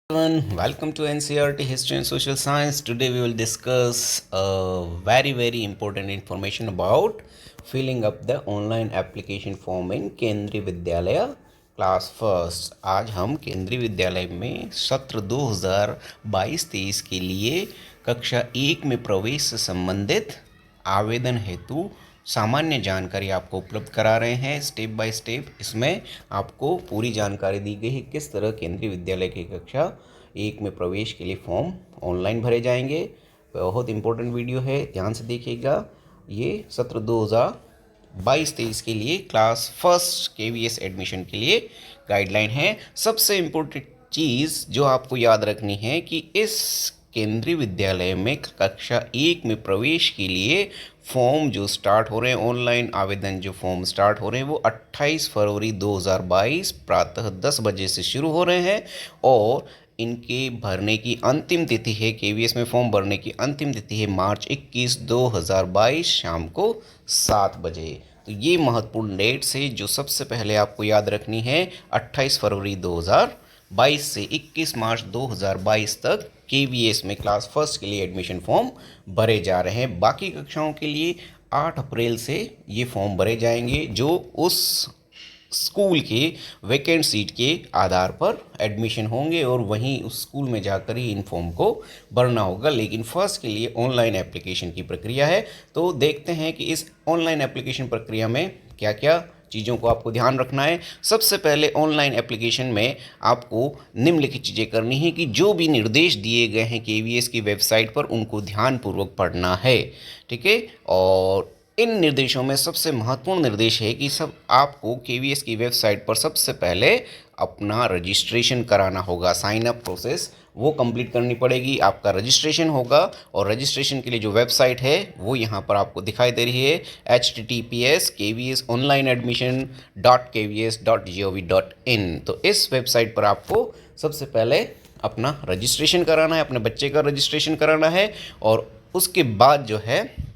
Everyone, welcome to NCRT History and Social Science. Today we will discuss a very important information about filling up the online application form in केंद्रीय विद्यालय class first. आज हम केंद्रीय विद्यालय में सत्र 2022-23 के लिए कक्षा 1 में प्रवेश से संबंधित आवेदन हेतु सामान्य जानकारी आपको उपलब्ध करा रहे हैं। स्टेप बाय स्टेप इसमें आपको पूरी जानकारी दी गई है किस तरह केंद्रीय विद्यालय की कक्षा 1 में प्रवेश के लिए फॉर्म ऑनलाइन भरे जाएंगे। बहुत इंपॉर्टेंट वीडियो है, ध्यान से देखिएगा। ये सत्र 2022-23 के लिए क्लास फर्स्ट KVS एडमिशन के लिए गाइडलाइन है। सबसे इम्पोर्टेंट चीज़ जो आपको याद रखनी है कि इस केंद्रीय विद्यालय में कक्षा 1 में प्रवेश के लिए फॉर्म जो स्टार्ट हो रहे हैं, ऑनलाइन आवेदन जो फॉर्म स्टार्ट हो रहे हैं वो 28 फरवरी 2022 प्रातः 10 बजे से शुरू हो रहे हैं और इनके भरने की अंतिम तिथि है, KVS में फॉर्म भरने की अंतिम तिथि है मार्च 21 2022 शाम को 7 बजे। तो ये महत्वपूर्ण डेट्स है जो सबसे पहले आपको याद रखनी है। 28 फरवरी 2022 से 21 मार्च 2022 तक KVS में क्लास फर्स्ट के लिए एडमिशन फॉर्म भरे जा रहे हैं। बाकी कक्षाओं के लिए 8 अप्रैल से ये फॉर्म भरे जाएंगे जो उस स्कूल के वैकेंट सीट के आधार पर एडमिशन होंगे और वहीं उस स्कूल में जाकर ही इन फॉर्म को भरना होगा। लेकिन फर्स्ट के लिए ऑनलाइन एप्लीकेशन की प्रक्रिया है। तो देखते हैं कि इस ऑनलाइन एप्लीकेशन प्रक्रिया में क्या क्या चीज़ों को आपको ध्यान रखना है। सबसे पहले ऑनलाइन एप्लीकेशन में आपको निम्नलिखित चीज़ें करनी है कि जो भी निर्देश दिए गए हैं KVS की वेबसाइट पर उनको ध्यानपूर्वक पढ़ना है, ठीक है। और इन निर्देशों में सबसे महत्वपूर्ण निर्देश है कि सब आपको KVS की वेबसाइट पर सबसे पहले अपना रजिस्ट्रेशन कराना होगा। साइन अप प्रोसेस वो कंप्लीट करनी पड़ेगी। आपका रजिस्ट्रेशन होगा और रजिस्ट्रेशन के लिए जो वेबसाइट है वो यहाँ पर आपको दिखाई दे रही है https://kvsonlineadmission.kvs.gov.in। तो इस वेबसाइट पर आपको सबसे पहले अपना रजिस्ट्रेशन कराना है, अपने बच्चे का रजिस्ट्रेशन कराना है और उसके बाद जो है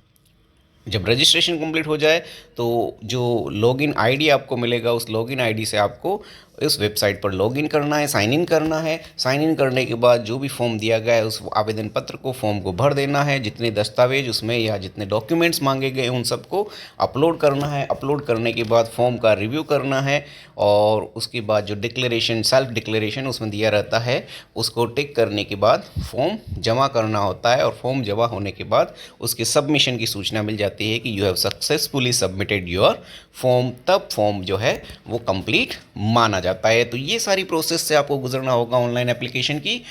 जब रजिस्ट्रेशन कंप्लीट हो जाए तो जो लॉगिन आईडी आपको मिलेगा उस लॉगिन आईडी से आपको इस वेबसाइट पर लॉगिन करना है, साइन इन करना है। साइन इन करने के बाद जो भी फॉर्म दिया गया है उस आवेदन पत्र को, फॉर्म को भर देना है। जितने दस्तावेज उसमें या जितने डॉक्यूमेंट्स मांगे गए उन सबको अपलोड करना है। अपलोड करने के बाद फॉर्म का रिव्यू करना है और उसके बाद जो डिक्लेरेशन, सेल्फ डिक्लेरेशन उसमें दिया रहता है उसको टिक करने के बाद फॉर्म जमा करना होता है और फॉर्म जमा होने के बाद उसके सबमिशन की सूचना मिल जाती है कि you have successfully submitted your form. तब फॉर्म जो है वो कंप्लीट माना जाता है। तो ये सारी प्रोसेस से आपको गुजरना होगा ऑनलाइन एप्लीकेशन की।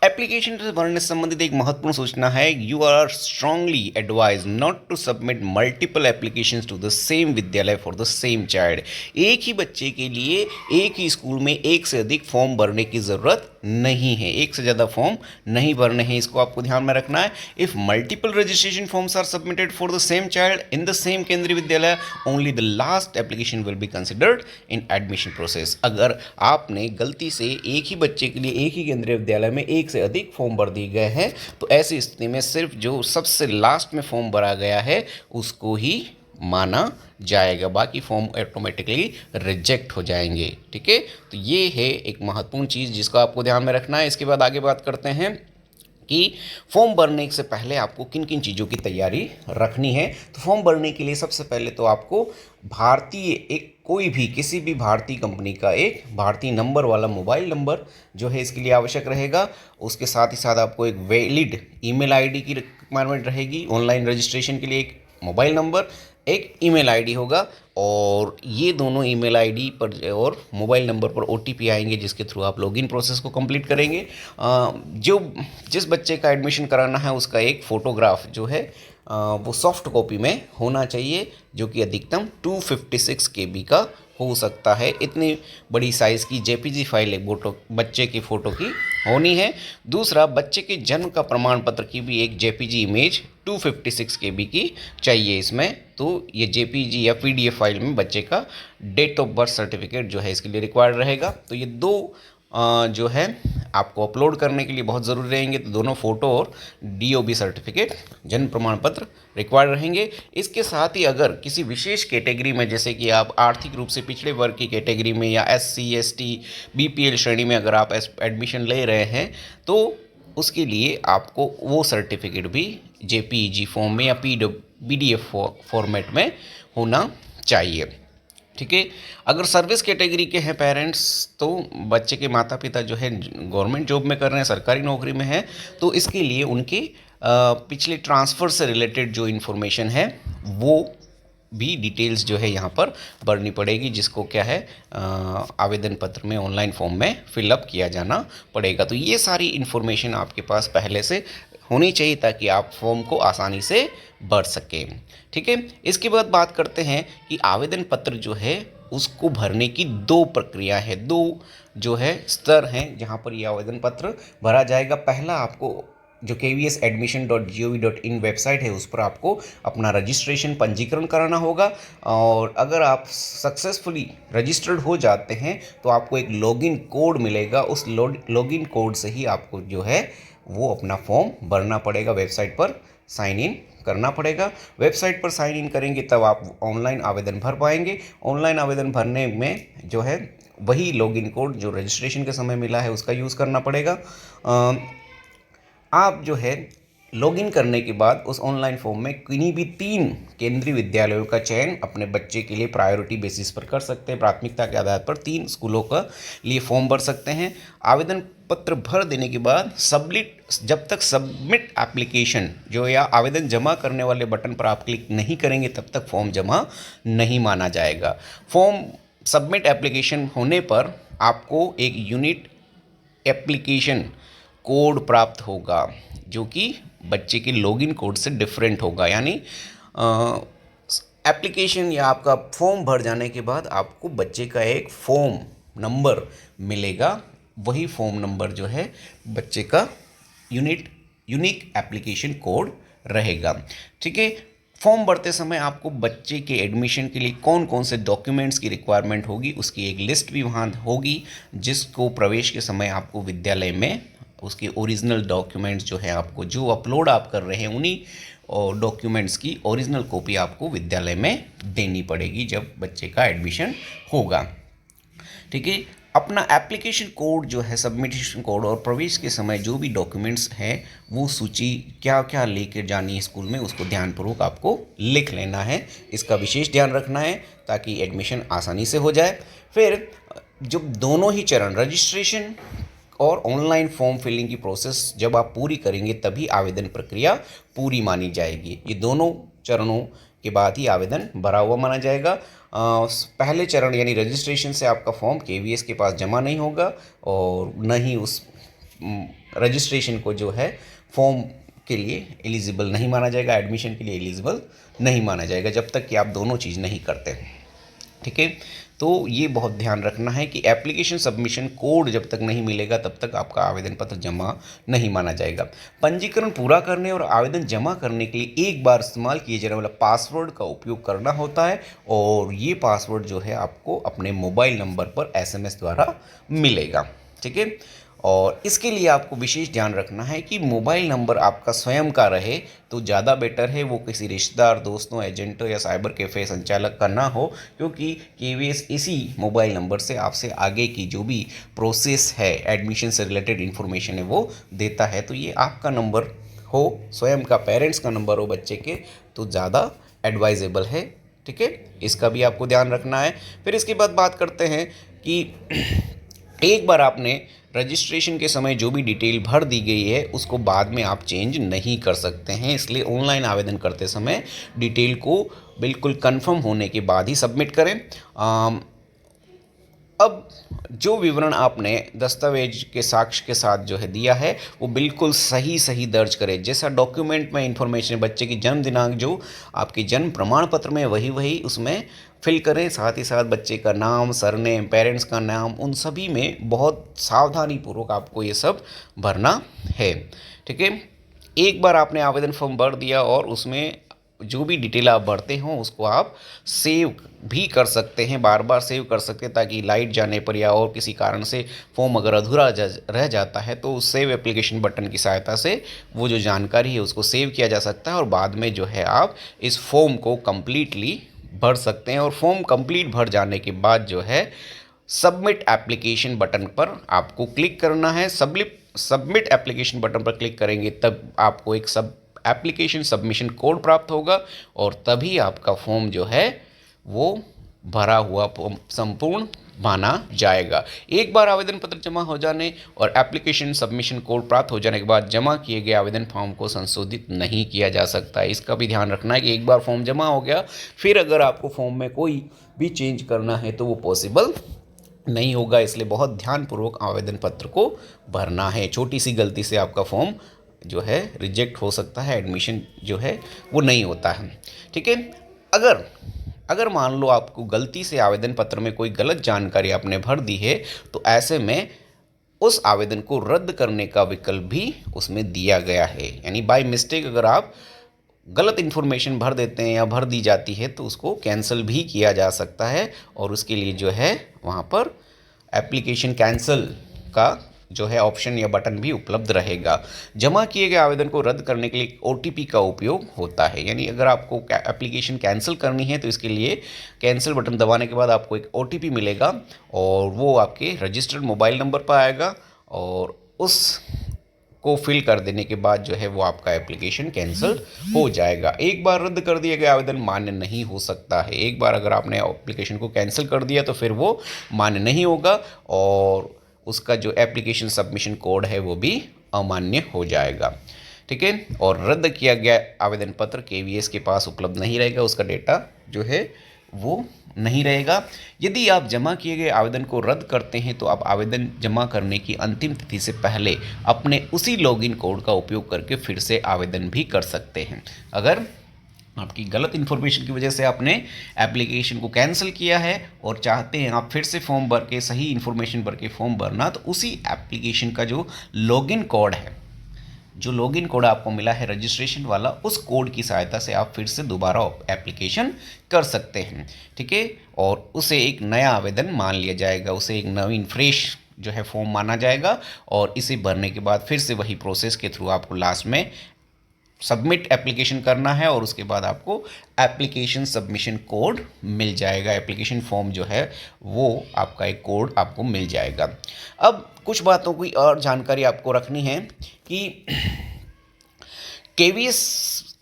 एप्लीकेशन से भरने से संबंधित एक महत्वपूर्ण सूचना है, you are strongly advise not to submit multiple applications to the same vidyalaya for the same child. एक ही बच्चे के लिए एक ही स्कूल में एक से अधिक फॉर्म भरने की ज़रूरत नहीं है, एक से ज़्यादा फॉर्म नहीं भरने हैं, इसको आपको ध्यान में रखना है। If multiple registration forms are submitted for the same child in the same Kendriya Vidyalaya only the last application will be considered in admission process. अगर आपने गलती से एक ही बच्चे के लिए एक ही केंद्रीय विद्यालय में एक से अधिक फॉर्म भर दिए गए हैं तो ऐसी स्थिति में सिर्फ जो सबसे लास्ट में फॉर्म भरा गया है उसको ही माना जाएगा, बाकी फॉर्म ऑटोमेटिकली रिजेक्ट हो जाएंगे, ठीक है। तो ये है एक महत्वपूर्ण चीज़ जिसको आपको ध्यान में रखना है। इसके बाद आगे बात करते हैं कि फॉर्म भरने से पहले आपको किन किन चीज़ों की तैयारी रखनी है। तो फॉर्म भरने के लिए सबसे पहले तो आपको भारतीय एक कोई भी किसी भी भारतीय कंपनी का एक भारतीय नंबर वाला मोबाइल नंबर जो है इसके लिए आवश्यक रहेगा। उसके साथ ही साथ आपको एक वैलिड ईमेल आईडी की रिक्वायरमेंट रहेगी। ऑनलाइन रजिस्ट्रेशन के लिए एक मोबाइल नंबर, एक ईमेल आईडी होगा और ये दोनों ईमेल आईडी पर और मोबाइल नंबर पर OTP आएंगे जिसके थ्रू आप लॉगिन प्रोसेस को कंप्लीट करेंगे। जो जिस बच्चे का एडमिशन कराना है उसका एक फ़ोटोग्राफ जो है वो सॉफ्ट कॉपी में होना चाहिए जो कि अधिकतम 256 KB का हो सकता है। इतनी बड़ी साइज़ की JPG फाइल एक बच्चे की फ़ोटो की होनी है। दूसरा, बच्चे के जन्म का प्रमाण पत्र की भी एक JPG इमेज 256 KB की चाहिए इसमें। तो ये JPG या PDF फाइल में बच्चे का डेट ऑफ बर्थ सर्टिफिकेट जो है इसके लिए रिक्वायर्ड रहेगा। तो ये दो जो है आपको अपलोड करने के लिए बहुत ज़रूरी रहेंगे। तो दोनों फ़ोटो और डीओबी सर्टिफिकेट, जन्म प्रमाण पत्र रिक्वायर्ड रहेंगे। इसके साथ ही अगर किसी विशेष कैटेगरी में, जैसे कि आप आर्थिक रूप से पिछड़े वर्ग की कैटेगरी में या एससी, एसटी, बीपीएल श्रेणी में अगर आप एडमिशन ले रहे हैं, तो उसके लिए आपको वो सर्टिफिकेट भी जेपीईजी फॉर्म में या पीडीएफ फॉर्मेट में होना चाहिए। ठीक है। अगर सर्विस कैटेगरी के हैं पेरेंट्स, तो बच्चे के माता पिता जो है गवर्नमेंट जॉब में कर रहे हैं, सरकारी नौकरी में है, तो इसके लिए उनके पिछले ट्रांसफ़र से रिलेटेड जो इन्फॉर्मेशन है वो भी डिटेल्स जो है यहाँ पर भरनी पड़ेगी, जिसको क्या है आवेदन पत्र में ऑनलाइन फॉर्म में फिलअप किया जाना पड़ेगा। तो ये सारी इन्फॉर्मेशन आपके पास पहले से होनी चाहिए ताकि आप फॉर्म को आसानी से भर सकें। ठीक है। इसके बाद बात करते हैं कि आवेदन पत्र जो है उसको भरने की दो प्रक्रिया है, दो जो है स्तर हैं जहाँ पर ये आवेदन पत्र भरा जाएगा। पहला, आपको जो kvsadmission.gov.in वेबसाइट है उस पर आपको अपना रजिस्ट्रेशन, पंजीकरण कराना होगा। और अगर आप सक्सेसफुली रजिस्टर्ड हो जाते हैं तो आपको एक लॉगिन कोड मिलेगा। उस लॉगिन कोड से ही आपको जो है वो अपना फॉर्म भरना पड़ेगा, वेबसाइट पर साइन इन करना पड़ेगा। वेबसाइट पर साइन इन करेंगे तब आप ऑनलाइन आवेदन भर पाएंगे। ऑनलाइन आवेदन भरने में जो है वही लॉगिन कोड जो रजिस्ट्रेशन के समय मिला है उसका यूज़ करना पड़ेगा। आप जो है लॉगिन करने के बाद उस ऑनलाइन फॉर्म में किन्हीं भी 3 केंद्रीय विद्यालयों का चयन अपने बच्चे के लिए प्रायोरिटी बेसिस पर कर सकते हैं। प्राथमिकता के आधार पर 3 स्कूलों का लिए फॉर्म भर सकते हैं। आवेदन पत्र भर देने के बाद जब तक सबमिट एप्लीकेशन जो या आवेदन जमा करने वाले बटन पर आप क्लिक नहीं करेंगे तब तक फॉर्म जमा नहीं माना जाएगा। फॉर्म सबमिट एप्लीकेशन होने पर आपको एक यूनिक एप्लीकेशन कोड प्राप्त होगा जो कि बच्चे के लॉगिन कोड से डिफरेंट होगा। यानी एप्लीकेशन या आपका फॉर्म भर जाने के बाद आपको बच्चे का एक फॉर्म नंबर मिलेगा। वही फॉर्म नंबर जो है बच्चे का यूनिक एप्लीकेशन कोड रहेगा। ठीक है। फॉर्म भरते समय आपको बच्चे के एडमिशन के लिए कौन कौन से डॉक्यूमेंट्स की रिक्वायरमेंट होगी उसकी एक लिस्ट भी वहाँ होगी, जिसको प्रवेश के समय आपको विद्यालय में उसके ओरिजिनल डॉक्यूमेंट्स जो है आपको जो अपलोड आप कर रहे हैं उन्हीं और डॉक्यूमेंट्स की ओरिजिनल कॉपी आपको विद्यालय में देनी पड़ेगी जब बच्चे का एडमिशन होगा। ठीक है। अपना एप्लीकेशन कोड जो है, सबमिशन कोड और प्रवेश के समय जो भी डॉक्यूमेंट्स हैं वो सूची क्या क्या लेकर जानी है स्कूल में उसको ध्यानपूर्वक आपको लिख लेना है। इसका विशेष ध्यान रखना है ताकि एडमिशन आसानी से हो जाए। फिर जब दोनों ही चरण रजिस्ट्रेशन और ऑनलाइन फॉर्म फिलिंग की प्रोसेस जब आप पूरी करेंगे तभी आवेदन प्रक्रिया पूरी मानी जाएगी। ये दोनों चरणों के बाद ही आवेदन भरा हुआ माना जाएगा। पहले चरण यानी रजिस्ट्रेशन से आपका फॉर्म केवीएस के पास जमा नहीं होगा और न ही उस रजिस्ट्रेशन को जो है फॉर्म के लिए एलिजिबल नहीं माना जाएगा, एडमिशन के लिए एलिजिबल नहीं माना जाएगा जब तक कि आप दोनों चीज़ नहीं करते। ठीक है। तो ये बहुत ध्यान रखना है कि एप्लीकेशन सबमिशन कोड जब तक नहीं मिलेगा तब तक आपका आवेदन पत्र जमा नहीं माना जाएगा। पंजीकरण पूरा करने और आवेदन जमा करने के लिए एक बार इस्तेमाल किए जाने वाला पासवर्ड का उपयोग करना होता है और ये पासवर्ड जो है आपको अपने मोबाइल नंबर पर एसएमएस द्वारा मिलेगा। ठीक है। और इसके लिए आपको विशेष ध्यान रखना है कि मोबाइल नंबर आपका स्वयं का रहे तो ज़्यादा बेटर है, वो किसी रिश्तेदार, दोस्तों, एजेंटों या साइबर कैफ़े संचालक का ना हो, क्योंकि केवीएस इसी मोबाइल नंबर से आपसे आगे की जो भी प्रोसेस है एडमिशन से रिलेटेड इन्फॉर्मेशन है वो देता है। तो ये आपका नंबर हो, स्वयं का, पेरेंट्स का नंबर हो बच्चे के, तो ज़्यादा एडवाइजेबल है। ठीक है। इसका भी आपको ध्यान रखना है। फिर इसके बाद बात करते हैं कि एक बार आपने रजिस्ट्रेशन के समय जो भी डिटेल भर दी गई है उसको बाद में आप चेंज नहीं कर सकते हैं, इसलिए ऑनलाइन आवेदन करते समय डिटेल को बिल्कुल कंफर्म होने के बाद ही सबमिट करें। अब जो विवरण आपने दस्तावेज के साक्ष्य के साथ जो है दिया है वो बिल्कुल सही दर्ज करें। जैसा डॉक्यूमेंट में इंफॉर्मेशन, बच्चे की जन्म दिनांक जो आपके जन्म प्रमाण पत्र में वही उसमें फिल करें। साथ ही साथ बच्चे का नाम, सरनेम, पेरेंट्स का नाम, उन सभी में बहुत सावधानीपूर्वक आपको ये सब भरना है। ठीक है। एक बार आपने आवेदन फॉर्म भर दिया और उसमें जो भी डिटेल आप भरते हो उसको आप सेव भी कर सकते हैं, बार बार सेव कर सकते हैं, ताकि लाइट जाने पर या और किसी कारण से फॉर्म अगर अधूरा रह जाता है तो उस सेव एप्लीकेशन बटन की सहायता से वो जो जानकारी है उसको सेव किया जा सकता है और बाद में जो है आप इस फॉर्म को कम्प्लीटली भर सकते हैं। और फॉर्म कंप्लीट भर जाने के बाद जो है सबमिट एप्लीकेशन बटन पर आपको क्लिक करना है। सबमिट एप्लीकेशन बटन पर क्लिक करेंगे तब आपको एक एप्लीकेशन सबमिशन कोड प्राप्त होगा और तभी आपका फॉर्म जो है वो भरा हुआ फॉर्म संपूर्ण माना जाएगा। एक बार आवेदन पत्र जमा हो जाने और एप्लीकेशन सबमिशन कोड प्राप्त हो जाने के बाद जमा किए गए आवेदन फॉर्म को संशोधित नहीं किया जा सकता है। इसका भी ध्यान रखना है कि एक बार फॉर्म जमा हो गया फिर अगर आपको फॉर्म में कोई भी चेंज करना है तो वो पॉसिबल नहीं होगा, इसलिए बहुत ध्यानपूर्वक आवेदन पत्र को भरना है। छोटी सी गलती से आपका फॉर्म जो है रिजेक्ट हो सकता है, एडमिशन जो है वो नहीं होता है। ठीक है, अगर मान लो आपको गलती से आवेदन पत्र में कोई गलत जानकारी आपने भर दी है तो ऐसे में उस आवेदन को रद्द करने का विकल्प भी उसमें दिया गया है। यानी बाय मिस्टेक अगर आप गलत इन्फॉर्मेशन भर देते हैं या भर दी जाती है तो उसको कैंसिल भी किया जा सकता है और उसके लिए जो है वहाँ पर एप्लीकेशन कैंसिल का जो है ऑप्शन या बटन भी उपलब्ध रहेगा। जमा किए गए आवेदन को रद्द करने के लिए OTP का उपयोग होता है। यानी अगर आपको एप्लीकेशन कैंसिल करनी है तो इसके लिए कैंसिल बटन दबाने के बाद आपको एक OTP मिलेगा और वो आपके रजिस्टर्ड मोबाइल नंबर पर आएगा और उस को फिल कर देने के बाद जो है वो आपका एप्लीकेशन कैंसिल हो जाएगा। एक बार रद्द कर दिया गया आवेदन मान्य नहीं हो सकता है। एक बार अगर आपने एप्लीकेशन को कैंसिल कर दिया तो फिर वो मान्य नहीं होगा और उसका जो एप्लीकेशन सबमिशन कोड है वो भी अमान्य हो जाएगा। ठीक है, और रद्द किया गया आवेदन पत्र KVS के पास उपलब्ध नहीं रहेगा, उसका डेटा जो है वो नहीं रहेगा। यदि आप जमा किए गए आवेदन को रद्द करते हैं तो आप आवेदन जमा करने की अंतिम तिथि से पहले अपने उसी लॉगिन कोड का उपयोग करके फिर से आवेदन भी कर सकते हैं। अगर आपकी गलत इन्फॉर्मेशन की वजह से आपने एप्लीकेशन को कैंसिल किया है और चाहते हैं आप फिर से फॉर्म भर के सही इन्फॉर्मेशन भर के फॉर्म भरना, तो उसी एप्लीकेशन का जो लॉगिन कोड है, जो लॉगिन कोड आपको मिला है रजिस्ट्रेशन वाला, उस कोड की सहायता से आप फिर से दोबारा एप्लीकेशन कर सकते हैं। ठीक है, और उसे एक नया आवेदन मान लिया जाएगा, उसे एक नवीन फ्रेश जो है फॉर्म माना जाएगा और इसे भरने के बाद फिर से वही प्रोसेस के थ्रू आपको लास्ट में सबमिट एप्लीकेशन करना है और उसके बाद आपको एप्लीकेशन सबमिशन कोड मिल जाएगा। एप्लीकेशन फॉर्म जो है वो आपका एक कोड आपको मिल जाएगा। अब कुछ बातों की और जानकारी आपको रखनी है कि KVS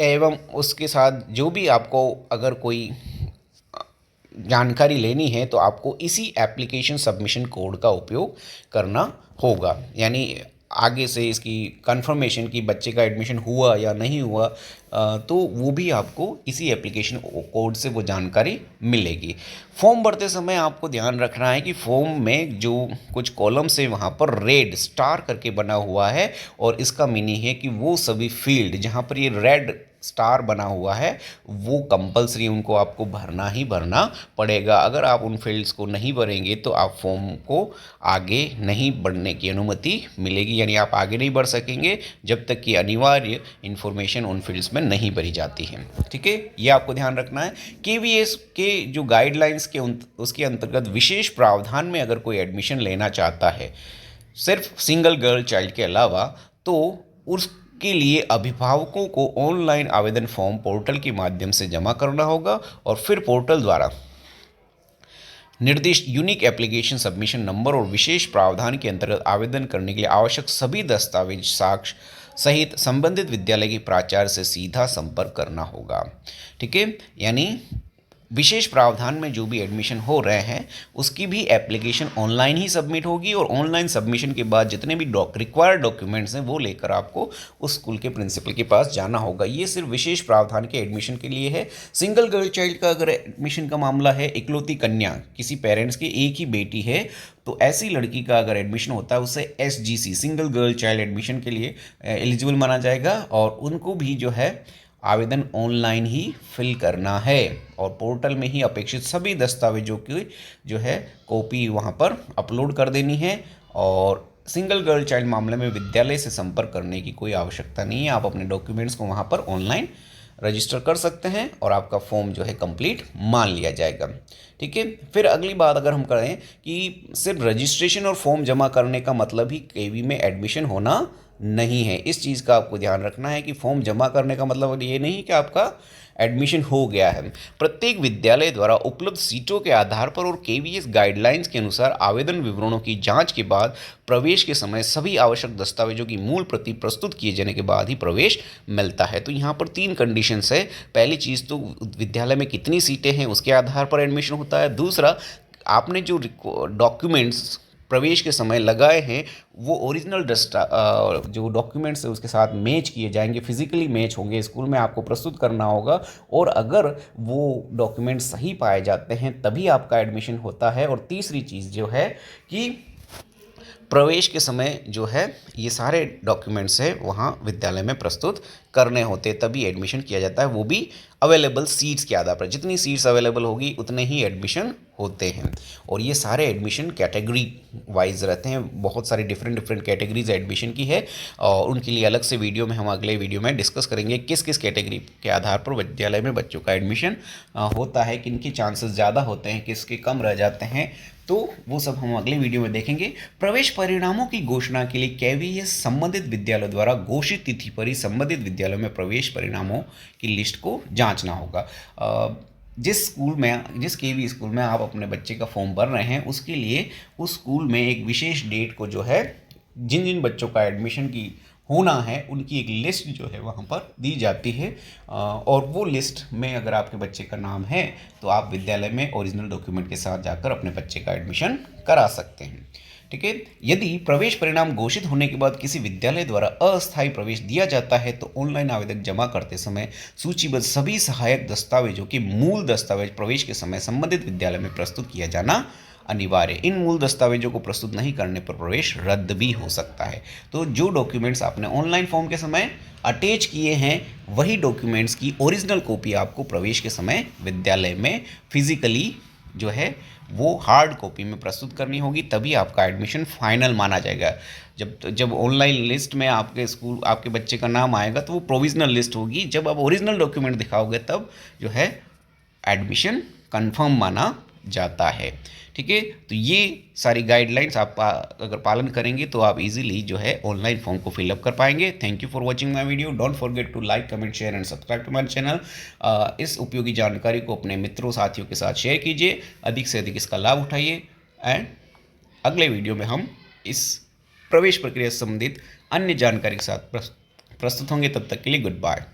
एवं उसके साथ जो भी आपको अगर कोई जानकारी लेनी है तो आपको इसी एप्लीकेशन सबमिशन कोड का उपयोग करना होगा। यानी आगे से इसकी कंफर्मेशन कि बच्चे का एडमिशन हुआ या नहीं हुआ तो वो भी आपको इसी एप्लीकेशन कोड से वो जानकारी मिलेगी। फॉर्म भरते समय आपको ध्यान रखना है कि फॉर्म में जो कुछ कॉलम से वहाँ पर रेड स्टार करके बना हुआ है और इसका मीनिंग है कि वो सभी फील्ड जहाँ पर ये रेड स्टार बना हुआ है वो कंपलसरी उनको आपको भरना ही भरना पड़ेगा। अगर आप उन फील्ड्स को नहीं भरेंगे तो आप फॉर्म को आगे नहीं बढ़ने की अनुमति मिलेगी, यानी आप आगे नहीं बढ़ सकेंगे जब तक कि अनिवार्य इन्फॉर्मेशन उन फील्ड्स में नहीं भरी जाती है। ठीक है, ये आपको ध्यान रखना है। KVS के जो गाइडलाइंस के उसके अंतर्गत विशेष प्रावधान में अगर कोई एडमिशन लेना चाहता है सिर्फ सिंगल गर्ल चाइल्ड के अलावा, तो उसके लिए अभिभावकों को ऑनलाइन आवेदन फॉर्म पोर्टल के माध्यम से जमा करना होगा और फिर पोर्टल द्वारा निर्दिष्ट यूनिक एप्लीकेशन सबमिशन नंबर और विशेष प्रावधान के अंतर्गत आवेदन करने के लिए आवश्यक सभी दस्तावेज साक्ष्य सहित संबंधित विद्यालय के प्राचार्य से सीधा संपर्क करना होगा। ठीक है, यानी विशेष प्रावधान में जो भी एडमिशन हो रहे हैं उसकी भी एप्लीकेशन ऑनलाइन ही सबमिट होगी और ऑनलाइन सबमिशन के बाद जितने भी रिक्वायर्ड डॉक्यूमेंट्स हैं वो लेकर आपको उस स्कूल के प्रिंसिपल के पास जाना होगा। ये सिर्फ विशेष प्रावधान के एडमिशन के लिए है। सिंगल गर्ल चाइल्ड का अगर एडमिशन का मामला है, इकलौती कन्या, किसी पेरेंट्स की एक ही बेटी है, तो ऐसी लड़की का अगर एडमिशन होता है उसे SGC single girl child admission के लिए एलिजिबल माना जाएगा और उनको भी जो है आवेदन ऑनलाइन ही फिल करना है और पोर्टल में ही अपेक्षित सभी दस्तावेजों की जो है कॉपी वहां पर अपलोड कर देनी है। और सिंगल गर्ल चाइल्ड मामले में विद्यालय से संपर्क करने की कोई आवश्यकता नहीं है, आप अपने डॉक्यूमेंट्स को वहां पर ऑनलाइन रजिस्टर कर सकते हैं और आपका फॉर्म जो है कंप्लीट मान लिया जाएगा। ठीक है, फिर अगली बात अगर हम करें कि सिर्फ रजिस्ट्रेशन और फॉर्म जमा करने का मतलब ही केवी में एडमिशन होना नहीं है। इस चीज़ का आपको ध्यान रखना है कि फॉर्म जमा करने का मतलब ये नहीं कि आपका एडमिशन हो गया है। प्रत्येक विद्यालय द्वारा उपलब्ध सीटों के आधार पर और केवीएस गाइडलाइंस के अनुसार आवेदन विवरणों की जांच के बाद प्रवेश के समय सभी आवश्यक दस्तावेजों की मूल प्रति प्रस्तुत किए जाने के बाद ही प्रवेश मिलता है। तो यहाँ पर 3 कंडीशंस है। पहली चीज़ तो विद्यालय में कितनी सीटें हैं उसके आधार पर एडमिशन होता है। दूसरा, आपने जो डॉक्यूमेंट्स प्रवेश के समय लगाए हैं वो ओरिजिनल जो डॉक्यूमेंट्स है उसके साथ मैच किए जाएंगे, फिजिकली मैच होंगे, स्कूल में आपको प्रस्तुत करना होगा। और अगर वो डॉक्यूमेंट सही पाए जाते हैं तभी आपका एडमिशन होता है। और तीसरी चीज़ जो है कि प्रवेश के समय जो है ये सारे डॉक्यूमेंट्स है वहाँ विद्यालय में प्रस्तुत करने होते, तभी एडमिशन किया जाता है, वो भी अवेलेबल सीट्स के आधार पर। जितनी सीट्स अवेलेबल होगी उतने ही एडमिशन होते हैं। और ये सारे एडमिशन कैटेगरी वाइज रहते हैं, बहुत सारी डिफरेंट कैटेगरीज एडमिशन की है और उनके लिए अलग से वीडियो में हम अगले वीडियो में डिस्कस करेंगे किस किस कैटेगरी के आधार पर विद्यालय में बच्चों का एडमिशन होता है, किन की चांसेस ज़्यादा होते हैं, किसके कम रह जाते हैं। तो वो सब हम अगले वीडियो में देखेंगे। प्रवेश परिणामों की घोषणा के लिए केवीएस संबंधित विद्यालय द्वारा घोषित तिथि पर ही संबंधित विद्यालयों में प्रवेश परिणामों की लिस्ट को जांचना होगा। जिस केवी स्कूल में आप अपने बच्चे का फॉर्म भर रहे हैं उसके लिए उस स्कूल में एक विशेष डेट को जो है जिन जिन बच्चों का एडमिशन की होना है उनकी एक लिस्ट जो है वहाँ पर दी जाती है। और वो लिस्ट में अगर आपके बच्चे का नाम है तो आप विद्यालय में ओरिजिनल डॉक्यूमेंट के साथ जाकर अपने बच्चे का एडमिशन करा सकते हैं। ठीक है, यदि प्रवेश परिणाम घोषित होने के बाद किसी विद्यालय द्वारा अस्थायी प्रवेश दिया जाता है तो ऑनलाइन आवेदन जमा करते समय सूचीबद्ध सभी सहायक दस्तावेजों के मूल दस्तावेज प्रवेश के समय संबंधित विद्यालय में प्रस्तुत किया जाना अनिवार्य। इन मूल दस्तावेजों को प्रस्तुत नहीं करने पर प्रवेश रद्द भी हो सकता है। तो जो डॉक्यूमेंट्स आपने ऑनलाइन फॉर्म के समय अटैच किए हैं वही डॉक्यूमेंट्स की ओरिजिनल कॉपी आपको प्रवेश के समय विद्यालय में फिजिकली जो है वो हार्ड कॉपी में प्रस्तुत करनी होगी, तभी आपका एडमिशन फाइनल माना जाएगा। जब ऑनलाइन लिस्ट में आपके स्कूल आपके बच्चे का नाम आएगा तो वो प्रोविजनल लिस्ट होगी। जब आप ओरिजिनल डॉक्यूमेंट दिखाओगे तब जो है एडमिशन कंफर्म माना जाता है। ठीक है, तो ये सारी गाइडलाइंस आप अगर पालन करेंगे तो आप इजीली जो है ऑनलाइन फॉर्म को फिलअप कर पाएंगे। Thank you for watching my video. Don't forget to like, comment, share and subscribe to my channel. इस उपयोगी जानकारी को अपने मित्रों साथियों के साथ शेयर कीजिए, अधिक से अधिक इसका लाभ उठाइए। एंड अगले वीडियो में हम इस प्रवेश प्रक्रिया से संबंधित अन्य जानकारी के साथ प्रस्तुत होंगे। तब तक के लिए गुड बाय।